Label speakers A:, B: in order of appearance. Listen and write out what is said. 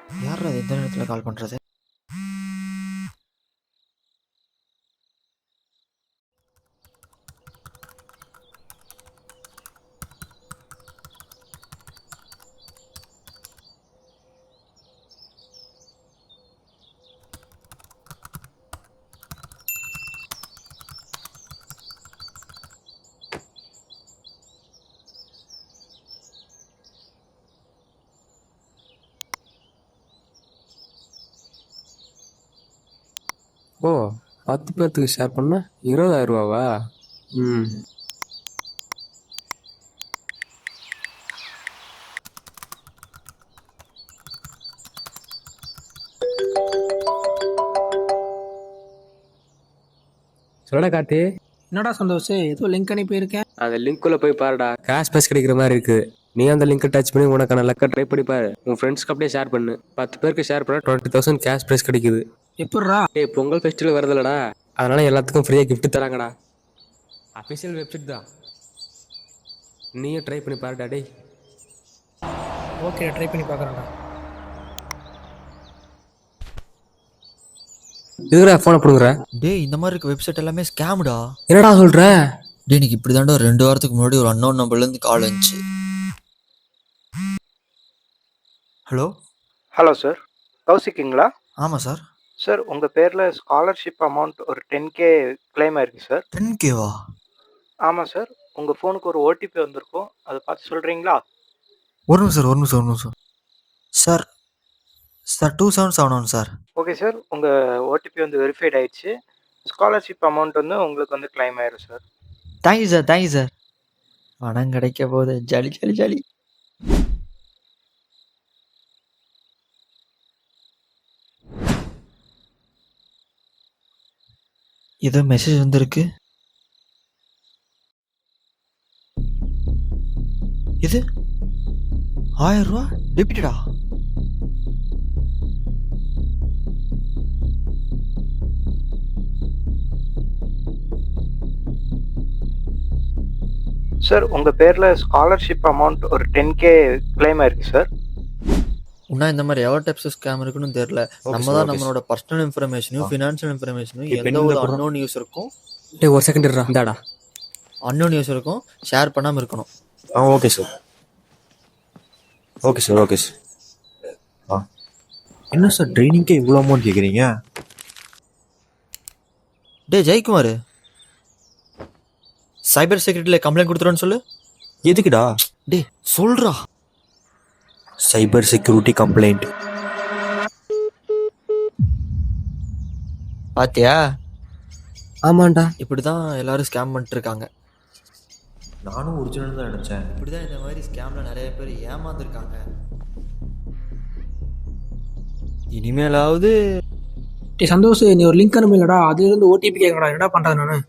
A: யார் அது எந்த நேரத்தில் கால் பண்ணுறது?
B: ஓ, 10 பேர்த்துக்கு ஷேர் பண்ணால் 20,000 ரூபாவா? ம். சொல்லடா கார்த்தி.
C: என்னடா சந்தோஷ், ஏதோ லிங்க் அனுப்பியிருக்கேன்.
B: அந்த லிங்க்குள்ளே போய் பாருடா, கேஷ் ப்ரைஸ் கிடைக்கிற மாதிரி இருக்குது. நீ அந்த லிங்க்கை டச் பண்ணி உனக்கான லக்கை ட்ரை பண்ணி பாரு. உன் ஃப்ரெண்ட்ஸ்க்கு அப்படியே ஷேர் பண்ணு. 10 பேருக்கு ஷேர் பண்ணால் 20,000 கேஷ் ப்ரைஸ் கிடைக்குது.
C: எப்பட்றா?
B: டேய், பொங்கல் ஃபெஸ்டிவல் வருதுல்லடா, அதனால எல்லாத்துக்கும் ஃப்ரீயாக gift தராங்கடா. அஃபிஷியல் வெப்சைட் தான், நீயும் ட்ரை பண்ணி பாருடா. டேய்,
C: ஓகே, ட்ரை பண்ணி பார்க்குறேன்டா.
B: இதுடா ஃபோனை பிடுங்குற.
A: டேய், இந்த மாதிரி இருக்க வெப்சைட் எல்லாமே ஸ்கேம்டா.
B: என்னடா சொல்கிற?
A: டேய், எனக்கு இப்படி தாண்டா 2 வாரத்துக்கு முன்னாடி ஒரு அன்னோன் நம்பர்லேருந்து கால் வந்துச்சு. ஹலோ.
D: ஹலோ சார், கௌசிக்குங்களா?
A: ஆமாம் சார்.
D: சார், உங்கள் பேரில் ஸ்காலர்ஷிப் அமௌண்ட் ஒரு 10K கிளைம் ஆயிருக்கு சார்.
A: 10K-வா?
D: ஆமாம் சார், உங்கள் ஃபோனுக்கு ஒரு ஓடிபி வந்திருக்கும், அதை பார்த்து சொல்கிறீங்களா?
A: ஒரு நிமிஷம். Sir 2771 sir.
D: ஓகே சார், உங்கள் ஓடிபி வந்து வெரிஃபைட் ஆயிடுச்சு. ஸ்காலர்ஷிப் அமௌண்ட் வந்து உங்களுக்கு வந்து கிளைம் ஆயிரும் சார்.
A: Thank you sir. பணம் கிடைக்க போகுது. ஜாலி. ஏதோ மெசேஜ் வந்திருக்கு. இது 1000 ரூபா டெபிட்டடா.
D: சார், உங்கள் பேரில் ஸ்காலர்ஷிப் அமௌண்ட் ஒரு 10K கிளைம் ஆயிருக்கு சார்.
A: இன்னும் இந்த மாதிரி எவ்வளோ டைப்ஸ் ஸ்கேம் இருக்குன்னு தெரியல. நம்ம தான் நம்மளோட பர்சனல் இன்ஃபர்மேஷனையும் ஃபினான்ஷியல் இன்ஃபர்மேஷனையும் எந்த ஒரு அன்னோன் யூஸருக்கும்
B: டேய், ஒரு செகண்ட் இருடா. இந்தாடா.
A: அன்னோன் யூஸருக்கும் ஷேர் பண்ணாமல் இருக்கணும்.
E: Okay sir. என்ன சார் ட்ரைனிங்க்கே இவ்வளோ அமௌண்ட் கேட்குறீங்க?
A: டே ஜெயக்குமார், சைபர் செக்யூரிட்டியில் கம்ப்ளைண்ட் கொடுத்துருன்னு சொல்லு.
E: எதுக்குடா?
A: டே சொல்றா.
E: Cyber security complaint.
A: பாத்தியா?
B: ஆமாண்டா.
A: இப்படி தான் எல்லாரும் ஸ்கேம் பண்ணிட்டு இருக்காங்க.
E: நானும் ஒரிஜினல் தான் நினச்சேன்.
A: இப்படி தான் இந்த மாதிரி ஸ்கேமில் நிறைய பேர் ஏமாந்துருக்காங்க. இனிமேலாவது
C: டே சந்தோஷ், நீ ஒரு லிங்க் அனுப்பிலடா, அதுலேருந்து ஓடிபி கேட்கறா. என்னடா பண்ணுறது நான்?